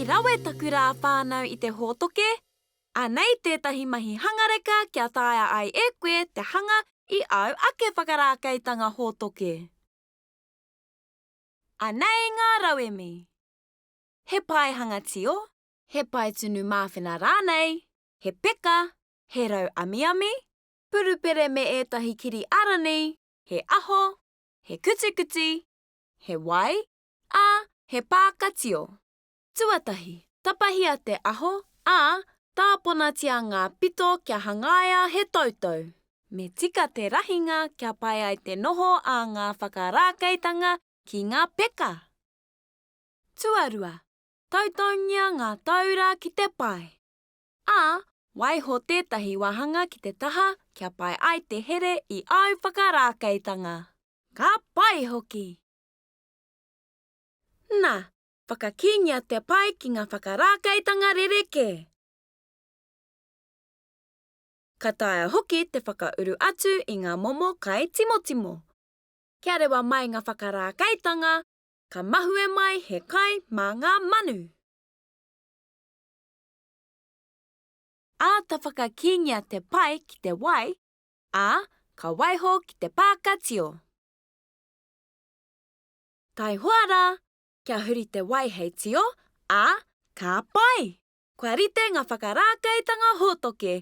I rawe takura whānau I te hōtoke. Anei tētahi mahi hangareka kia taea ai e koe te hanga I au ake whakarākeitanga hōtoke. Anei ngā rauemi. He pai hanga tio, he pai tunu māwhena rānei, he peka, he rau amiami, purupere me ētahi kiri arani, he aho, he kuchikuchi, he wai, he pākatio. Tuatahi, tapahia te aho, tāponatia ngā pito kia hangaia he tautau. Me tika te rahinga kia pai ai te noho a ngā whakarākeitanga ki ngā peka. Tuarua, tautaungia ngā taura ki te pai. Waiho tētahi wahanga ki te taha kia pai ai te here I au whakarākeitanga. Ka pai hoki. Nā, whakakingia te pai ki ngā whakarākeitanga rereke. Ka taea hoki te whakauru atu I ngā momo kai timotimo. Kia rewa mai ngā whakarākeitanga, ka mahue mai he kai mā ngā manu. Ta whakakingia te pai ki te wai, ka waiho ki te pākatio. Tai hoara, kia huri te wai hei tio, ka pai. Kua rite ngā whakarākeitanga hōtoke,